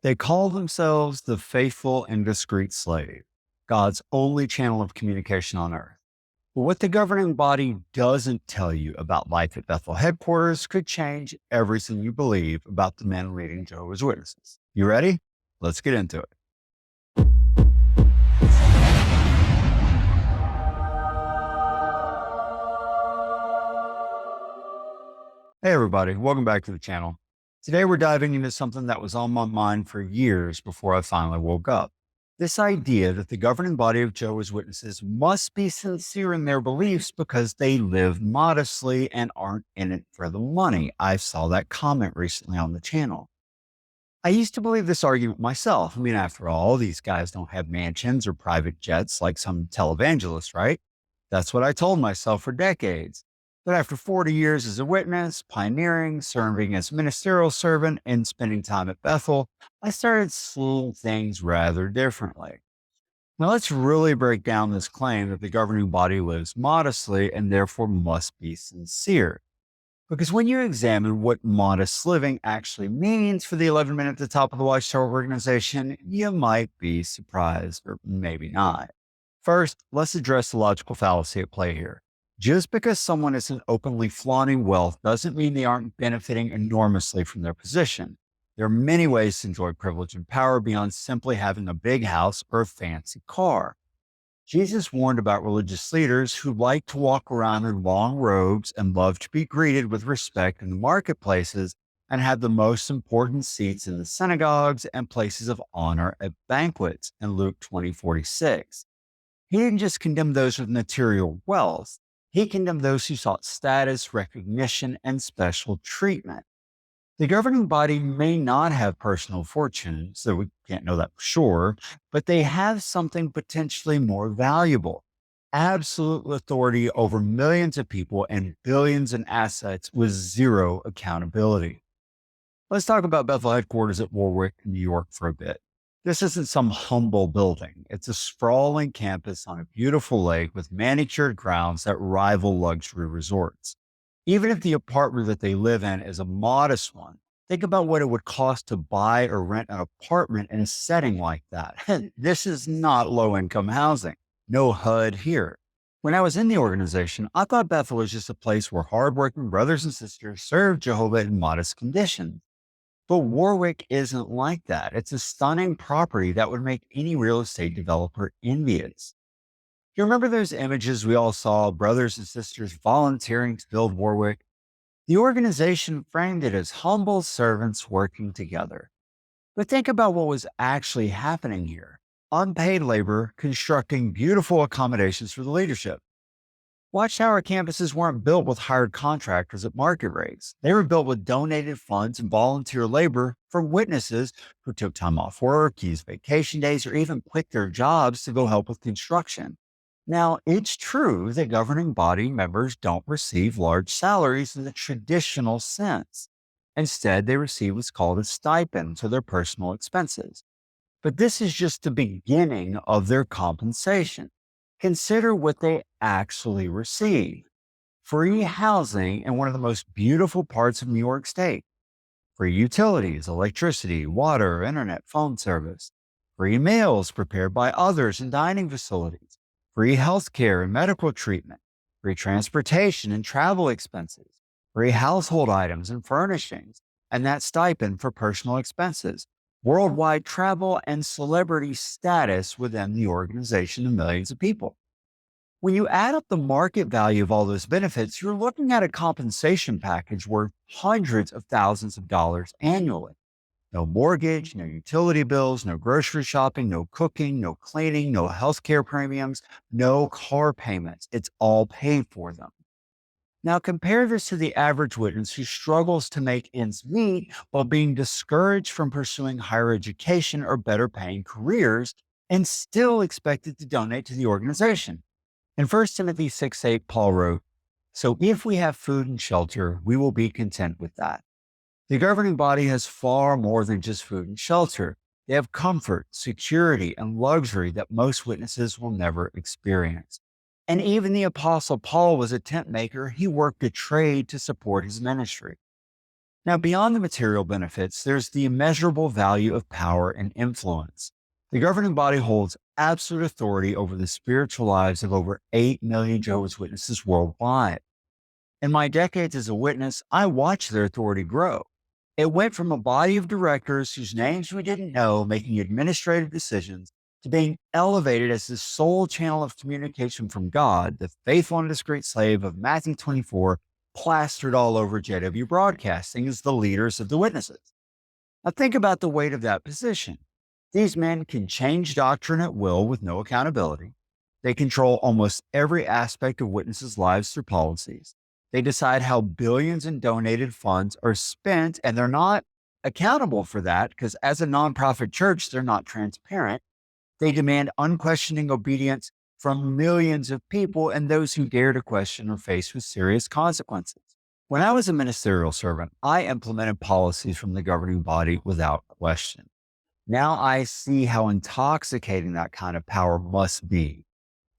They call themselves the faithful and discreet slave, God's only channel of communication on earth. But what the governing body doesn't tell you about life at Bethel headquarters could change everything you believe about the men leading Jehovah's Witnesses. You ready? Let's get into it. Hey, everybody. Welcome back to the channel. Today, we're diving into something that was on my mind for years before I finally woke up. This idea that the governing body of Jehovah's Witnesses must be sincere in their beliefs because they live modestly and aren't in it for the money. I saw that comment recently on the channel. I used to believe this argument myself. I mean, after all, these guys don't have mansions or private jets like some televangelists, right? That's what I told myself for decades. But after 40 years as a witness, pioneering, serving as ministerial servant, and spending time at Bethel, I started seeing things rather differently. Now, let's really break down this claim that the governing body lives modestly and therefore must be sincere. Because when you examine what modest living actually means for the 11 men at the top of the Watchtower organization, you might be surprised, or maybe not. First, let's address the logical fallacy at play here. Just because someone isn't openly flaunting wealth doesn't mean they aren't benefiting enormously from their position. There are many ways to enjoy privilege and power beyond simply having a big house or a fancy car. Jesus warned about religious leaders who like to walk around in long robes and love to be greeted with respect in the marketplaces and have the most important seats in the synagogues and places of honor at banquets in Luke 20:46. He didn't just condemn those with material wealth. He condemned those who sought status, recognition, and special treatment. The governing body may not have personal fortunes, so we can't know that for sure, but they have something potentially more valuable: absolute authority over millions of people and billions in assets with zero accountability. Let's talk about Bethel headquarters at Warwick, New York for a bit. This isn't some humble building. It's a sprawling campus on a beautiful lake with manicured grounds that rival luxury resorts. Even if the apartment that they live in is a modest one, think about what it would cost to buy or rent an apartment in a setting like that. This is not low income housing. No HUD here. When I was in the organization, I thought Bethel was just a place where hardworking brothers and sisters served Jehovah in modest conditions. But Warwick isn't like that. It's a stunning property that would make any real estate developer envious. You remember those images we all saw, brothers and sisters volunteering to build Warwick? The organization framed it as humble servants working together. But think about what was actually happening here: unpaid labor constructing beautiful accommodations for the leadership. Watchtower campuses weren't built with hired contractors at market rates. They were built with donated funds and volunteer labor from witnesses who took time off work, used vacation days, or even quit their jobs to go help with construction. Now, it's true that governing body members don't receive large salaries in the traditional sense. Instead, they receive what's called a stipend for their personal expenses. But this is just the beginning of their compensation. Consider what they actually receive: free housing in one of the most beautiful parts of New York State, free utilities, electricity, water, internet, phone service, free meals prepared by others in dining facilities, free health care and medical treatment, free transportation and travel expenses, free household items and furnishings, and that stipend for personal expenses, worldwide travel, and celebrity status within the organization of millions of people. When you add up the market value of all those benefits, you're looking at a compensation package worth hundreds of thousands of dollars annually. No mortgage, no utility bills, no grocery shopping, no cooking, no cleaning, no healthcare premiums, no car payments. It's all paid for them. Now compare this to the average witness who struggles to make ends meet while being discouraged from pursuing higher education or better paying careers and still expected to donate to the organization. In 1 Timothy 6:8, Paul wrote, "So if we have food and shelter, we will be content with that." The governing body has far more than just food and shelter. They have comfort, security, and luxury that most witnesses will never experience. And even the Apostle Paul was a tent maker. He worked a trade to support his ministry. Now, beyond the material benefits, there's the immeasurable value of power and influence. The governing body holds absolute authority over the spiritual lives of over 8 million Jehovah's Witnesses worldwide. In my decades as a witness, I watched their authority grow. It went from a body of directors whose names we didn't know making administrative decisions to being elevated as the sole channel of communication from God, the faithful and discreet slave of Matthew 24, plastered all over JW Broadcasting as the leaders of the witnesses. Now think about the weight of that position. These men can change doctrine at will with no accountability. They control almost every aspect of witnesses' lives through policies. They decide how billions in donated funds are spent, and they're not accountable for that because as a nonprofit church, they're not transparent. They demand unquestioning obedience from millions of people, and those who dare to question are faced with serious consequences. When I was a ministerial servant, I implemented policies from the governing body without question. Now I see how intoxicating that kind of power must be.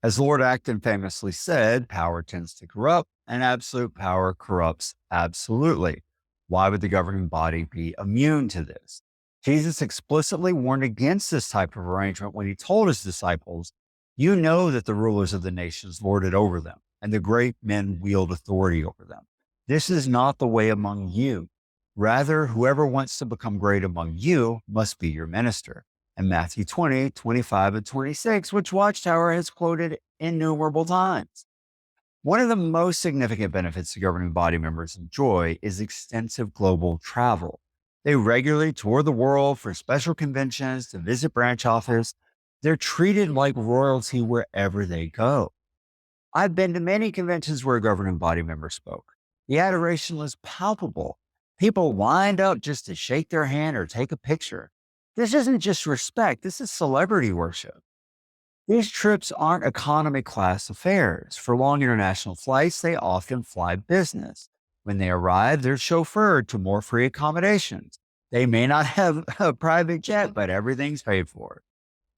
As Lord Acton famously said, power tends to corrupt, and absolute power corrupts absolutely. Why would the governing body be immune to this? Jesus explicitly warned against this type of arrangement when he told his disciples, "You know that the rulers of the nations lord it over them, and the great men wield authority over them. This is not the way among you. Rather, whoever wants to become great among you must be your minister." And Matthew 20, 25, and 26, which Watchtower has quoted innumerable times. One of the most significant benefits the governing body members enjoy is extensive global travel. They regularly tour the world for special conventions to visit branch office. They're treated like royalty wherever they go. I've been to many conventions where a governing body member spoke. The adoration was palpable. People lined up just to shake their hand or take a picture. This isn't just respect, this is celebrity worship. These trips aren't economy class affairs. For long international flights, they often fly business. When they arrive, they're chauffeured to more free accommodations. They may not have a private jet, but everything's paid for.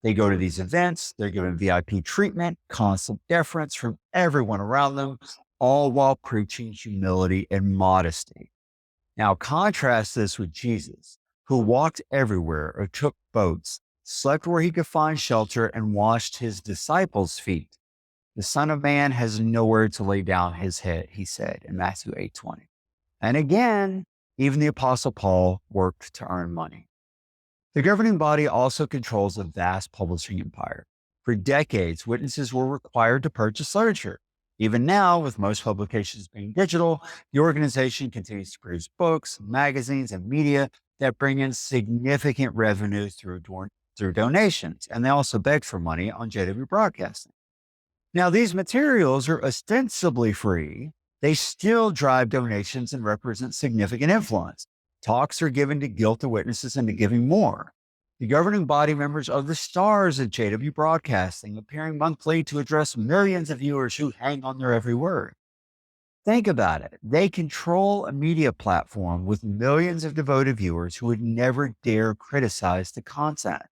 They go to these events, they're given VIP treatment, constant deference from everyone around them, all while preaching humility and modesty. Now contrast this with Jesus, who walked everywhere or took boats, slept where he could find shelter, and washed his disciples' feet. The Son of Man has nowhere to lay down his head, he said in Matthew 8:20. And again, even the Apostle Paul worked to earn money. The governing body also controls a vast publishing empire. For decades, witnesses were required to purchase literature. Even now, with most publications being digital, the organization continues to produce books, magazines, and media that bring in significant revenue through donations, and they also beg for money on JW Broadcasting. Now, these materials are ostensibly free. They still drive donations and represent significant influence. Talks are given to guilt the witnesses into giving more. The governing body members are the stars at JW Broadcasting, appearing monthly to address millions of viewers who hang on their every word. Think about it. They control a media platform with millions of devoted viewers who would never dare criticize the content.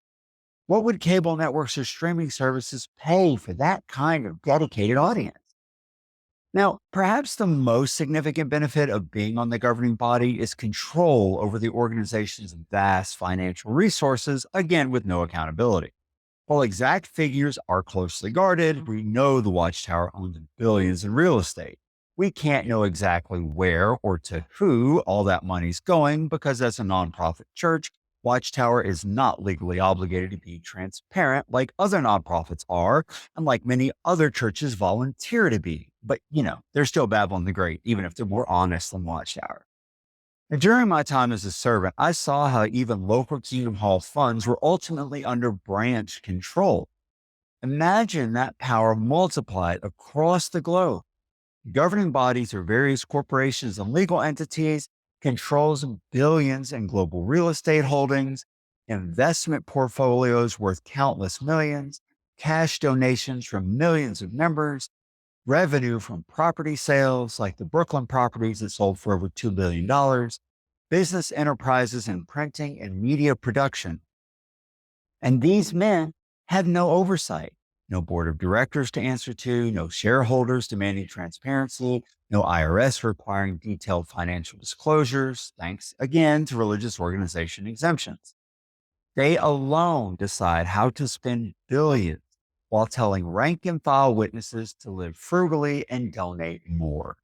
What would cable networks or streaming services pay for that kind of dedicated audience? Now, perhaps the most significant benefit of being on the governing body is control over the organization's vast financial resources, again, with no accountability. While exact figures are closely guarded, we know the Watchtower owns billions in real estate. We can't know exactly where or to who all that money's going because as a nonprofit church, Watchtower is not legally obligated to be transparent like other nonprofits are, and like many other churches volunteer to be. But, they're still Babylon the Great, even if they're more honest than Watchtower. And during my time as a servant, I saw how even local Kingdom Hall funds were ultimately under branch control. Imagine that power multiplied across the globe. Governing bodies or various corporations and legal entities controls billions in global real estate holdings, investment portfolios worth countless millions, cash donations from millions of members, revenue from property sales like the Brooklyn properties that sold for over $2 billion, business enterprises in printing and media production. And these men have no oversight. No board of directors to answer to, no shareholders demanding transparency, no IRS requiring detailed financial disclosures, thanks again to religious organization exemptions. They alone decide how to spend billions while telling rank and file witnesses to live frugally and donate more.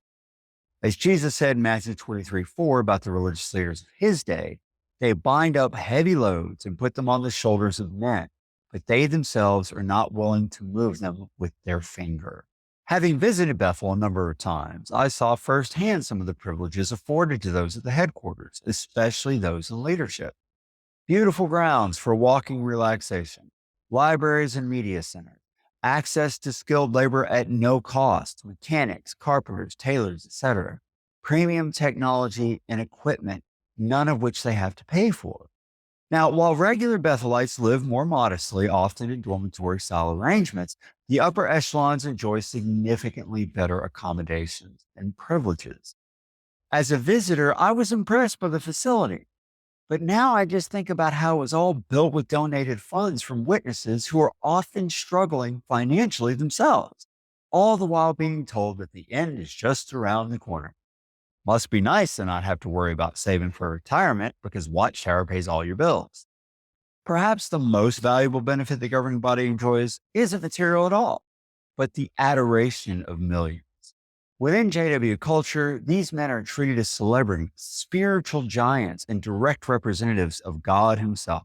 As Jesus said in Matthew 23:4 about the religious leaders of his day, they bind up heavy loads and put them on the shoulders of men, but they themselves are not willing to move them with their finger. Having visited Bethel a number of times, I saw firsthand some of the privileges afforded to those at the headquarters, especially those in leadership. Beautiful grounds for walking relaxation, libraries and media centers, access to skilled labor at no cost, mechanics, carpenters, tailors, etc. Premium technology and equipment, none of which they have to pay for. Now, while regular Bethelites live more modestly, often in dormitory style arrangements, the upper echelons enjoy significantly better accommodations and privileges. As a visitor, I was impressed by the facility. But now I just think about how it was all built with donated funds from witnesses who are often struggling financially themselves, all the while being told that the end is just around the corner. Must be nice to not have to worry about saving for retirement because Watchtower pays all your bills. Perhaps the most valuable benefit the governing body enjoys isn't material at all, but the adoration of millions. Within JW culture, these men are treated as celebrities, spiritual giants, and direct representatives of God Himself.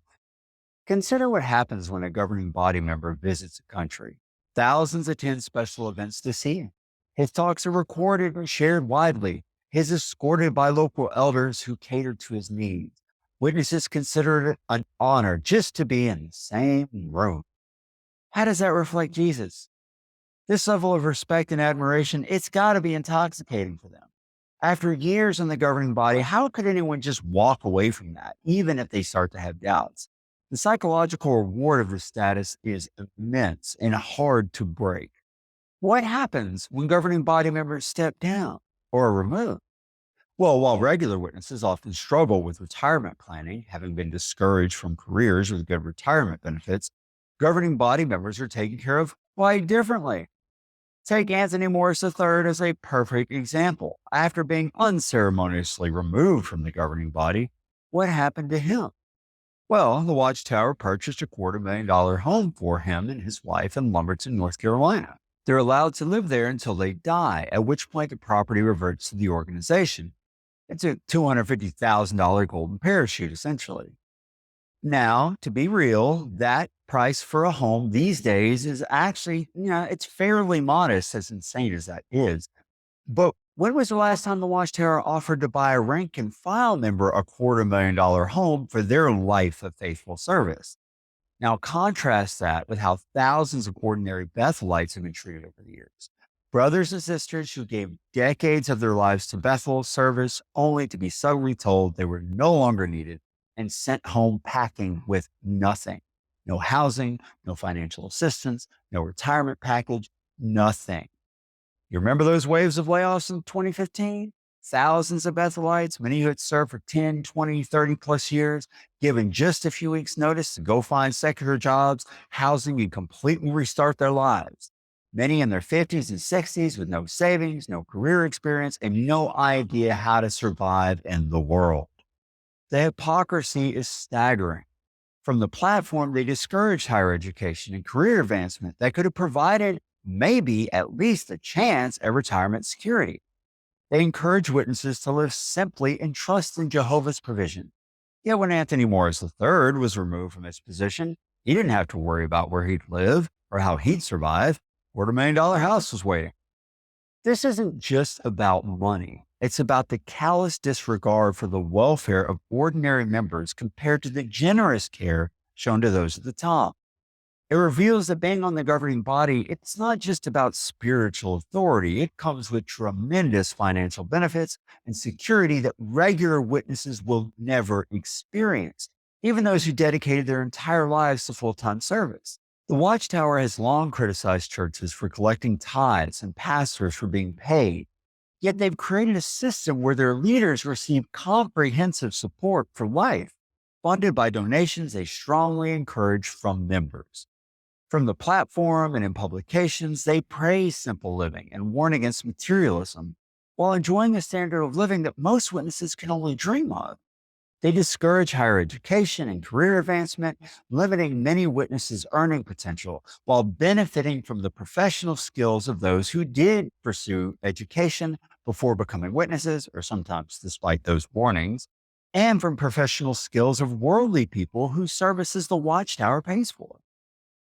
Consider what happens when a governing body member visits a country. Thousands attend special events to see him. His talks are recorded and shared widely. He is escorted by local elders who cater to his needs. Witnesses consider it an honor just to be in the same room. How does that reflect Jesus? This level of respect and admiration, it's got to be intoxicating for them. After years in the governing body, how could anyone just walk away from that, even if they start to have doubts? The psychological reward of this status is immense and hard to break. What happens when governing body members step down or are removed? Well, while regular witnesses often struggle with retirement planning, having been discouraged from careers with good retirement benefits, governing body members are taken care of quite differently. Take Anthony Morris III as a perfect example. After being unceremoniously removed from the governing body, what happened to him? Well, the Watchtower purchased a $250,000 home for him and his wife in Lumberton, North Carolina. They're allowed to live there until they die, at which point the property reverts to the organization. It's a $250,000 golden parachute, essentially. Now, to be real, that price for a home these days is actually, it's fairly modest, as insane as that is. But when was the last time the Watchtower offered to buy a rank and file member a $250,000 home for their life of faithful service? Now, contrast that with how thousands of ordinary Bethelites have been treated over the years. Brothers and sisters who gave decades of their lives to Bethel service only to be suddenly told they were no longer needed and sent home packing with nothing. No housing, no financial assistance, no retirement package, nothing. You remember those waves of layoffs in 2015? Thousands of Bethelites, many who had served for 10, 20, 30 plus years, given just a few weeks' notice to go find secular jobs, housing, and completely restart their lives. Many in their 50s and 60s with no savings, no career experience, and no idea how to survive in the world. The hypocrisy is staggering. From the platform, they discouraged higher education and career advancement that could have provided maybe at least a chance at retirement security. They encourage witnesses to live simply and trust in Jehovah's provision. Yet when Anthony Morris III was removed from his position, he didn't have to worry about where he'd live or how he'd survive. $250,000 house was waiting. This isn't just about money. It's about the callous disregard for the welfare of ordinary members compared to the generous care shown to those at the top. It reveals that being on the governing body, it's not just about spiritual authority. It comes with tremendous financial benefits and security that regular witnesses will never experience, even those who dedicated their entire lives to full-time service. The Watchtower has long criticized churches for collecting tithes and pastors for being paid. Yet they've created a system where their leaders receive comprehensive support for life, funded by donations they strongly encourage from members. From the platform and in publications, they praise simple living and warn against materialism while enjoying a standard of living that most witnesses can only dream of. They discourage higher education and career advancement, limiting many witnesses' earning potential while benefiting from the professional skills of those who did pursue education before becoming witnesses, or sometimes despite those warnings, and from professional skills of worldly people whose services the Watchtower pays for.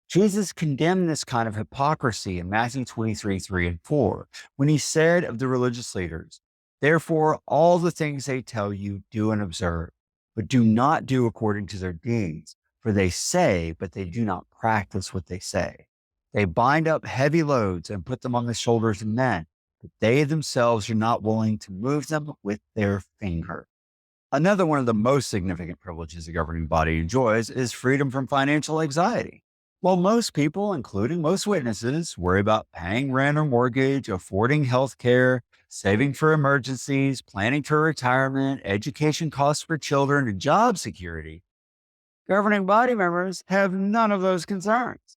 Jesus condemned this kind of hypocrisy in Matthew 23:3 and 4, when he said of the religious leaders, "Therefore, all the things they tell you, do and observe, but do not do according to their deeds, for they say, but they do not practice what they say. They bind up heavy loads and put them on the shoulders of men, but they themselves are not willing to move them with their finger." Another one of the most significant privileges a governing body enjoys is freedom from financial anxiety. While most people, including most witnesses, worry about paying rent or mortgage, affording health care, saving for emergencies, planning for retirement, education costs for children, and job security, governing body members have none of those concerns.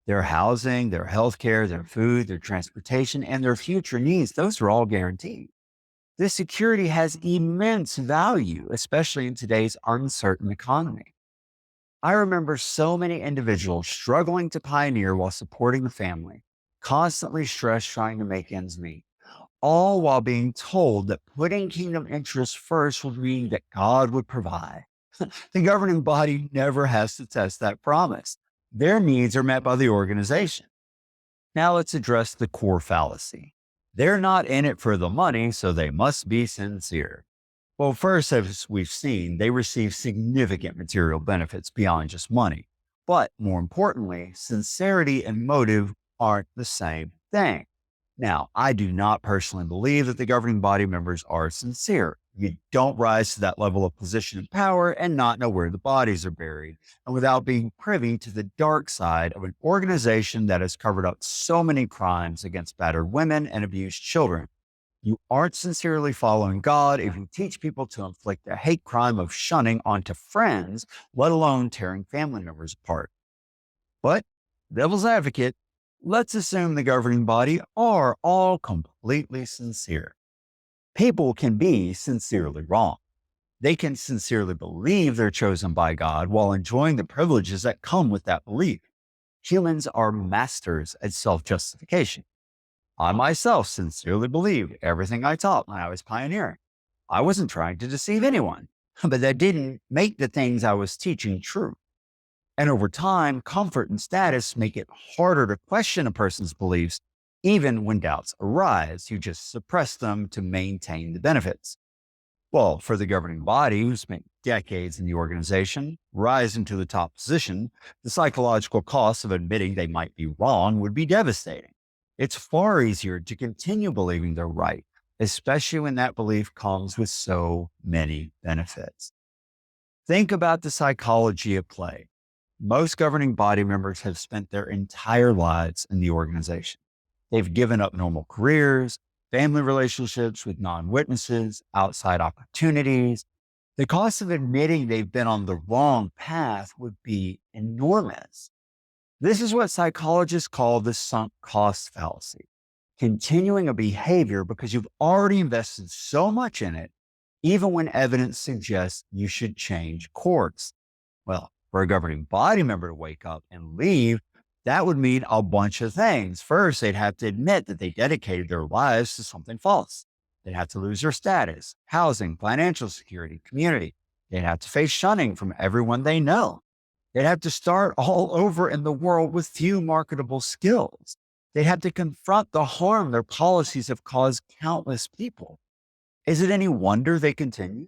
Their housing, their health care, their food, their transportation, and their future needs, those are all guaranteed. This security has immense value, especially in today's uncertain economy. I remember so many individuals struggling to pioneer while supporting the family, constantly stressed trying to make ends meet, all while being told that putting kingdom interests first would mean that God would provide. The governing body never has to test that promise. Their needs are met by the organization. Now let's address the core fallacy. They're not in it for the money, so they must be sincere. Well, first, as we've seen, they receive significant material benefits beyond just money. But more importantly, sincerity and motive aren't the same thing. Now, I do not personally believe that the governing body members are sincere. You don't rise to that level of position and power and not know where the bodies are buried, and without being privy to the dark side of an organization that has covered up so many crimes against battered women and abused children. You aren't sincerely following God if you teach people to inflict the hate crime of shunning onto friends, let alone tearing family members apart. But, devil's advocate, let's assume the governing body are all completely sincere. People can be sincerely wrong. They can sincerely believe they're chosen by God while enjoying the privileges that come with that belief. Humans are masters at self-justification. I myself sincerely believed everything I taught when I was pioneering. I wasn't trying to deceive anyone, but that didn't make the things I was teaching true. And over time, comfort and status make it harder to question a person's beliefs, even when doubts arise. You just suppress them to maintain the benefits. Well, for the governing body who spent decades in the organization, rising to the top position, the psychological cost of admitting they might be wrong would be devastating. It's far easier to continue believing they're right, especially when that belief comes with so many benefits. Think about the psychology at play. Most governing body members have spent their entire lives in the organization. They've given up normal careers, family relationships with non-witnesses, outside opportunities. The cost of admitting they've been on the wrong path would be enormous. This is what psychologists call the sunk cost fallacy. Continuing a behavior because you've already invested so much in it, even when evidence suggests you should change course. Well, for a governing body member to wake up and leave, that would mean a bunch of things. First, they'd have to admit that they dedicated their lives to something false. They'd have to lose their status, housing, financial security, community. They'd have to face shunning from everyone they know. They'd have to start all over in the world with few marketable skills. They'd have to confront the harm their policies have caused countless people. Is it any wonder they continue?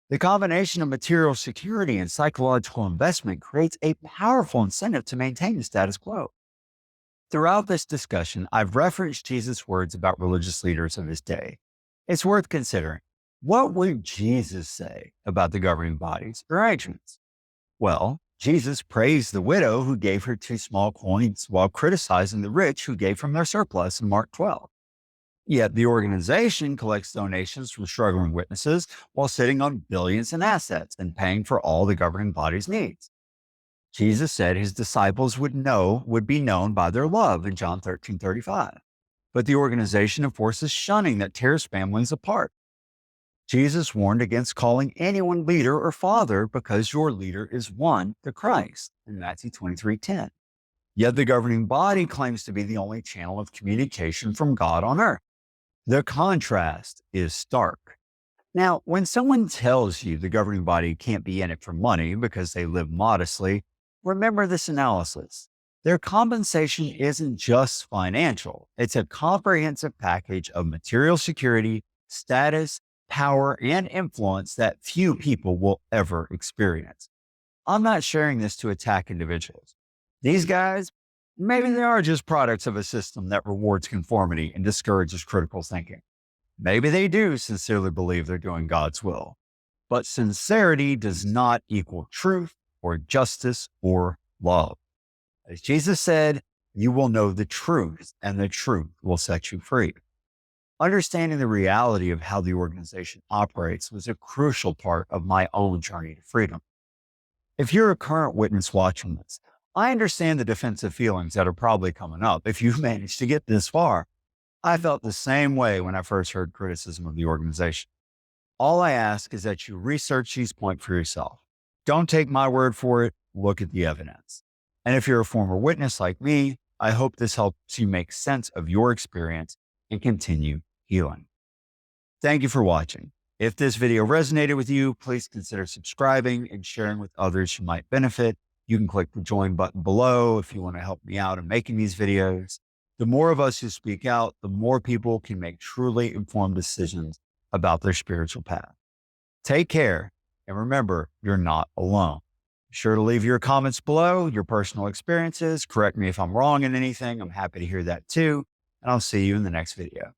The combination of material security and psychological investment creates a powerful incentive to maintain the status quo. Throughout this discussion, I've referenced Jesus' words about religious leaders of his day. It's worth considering. What would Jesus say about the governing body's arrangements? Well, Jesus praised the widow who gave her 2 small coins while criticizing the rich who gave from their surplus in Mark 12. Yet the organization collects donations from struggling witnesses while sitting on billions in assets and paying for all the governing body's needs. Jesus said his disciples would be known by their love in John 13:35. But the organization enforces shunning that tears families apart. Jesus warned against calling anyone leader or father because your leader is one, the Christ, in Matthew 23:10. Yet the governing body claims to be the only channel of communication from God on earth. The contrast is stark. Now, when someone tells you the governing body can't be in it for money because they live modestly, remember this analysis. Their compensation isn't just financial, it's a comprehensive package of material security, status, power, and influence that few people will ever experience. I'm not sharing this to attack individuals. These guys, maybe they are just products of a system that rewards conformity and discourages critical thinking. Maybe they do sincerely believe they're doing God's will. But sincerity does not equal truth or justice or love. As Jesus said, you will know the truth, and the truth will set you free. Understanding the reality of how the organization operates was a crucial part of my own journey to freedom. If you're a current witness watching this, I understand the defensive feelings that are probably coming up if you've managed to get this far. I felt the same way when I first heard criticism of the organization. All I ask is that you research these points for yourself. Don't take my word for it, look at the evidence. And if you're a former witness like me, I hope this helps you make sense of your experience and continue healing. Thank you for watching. If this video resonated with you, please consider subscribing and sharing with others who might benefit. You can click the join button below if you want to help me out in making these videos. The more of us who speak out, the more people can make truly informed decisions about their spiritual path. Take care, and remember, you're not alone. Be sure to leave your comments below, your personal experiences. Correct me if I'm wrong in anything. I'm happy to hear that too. And I'll see you in the next video.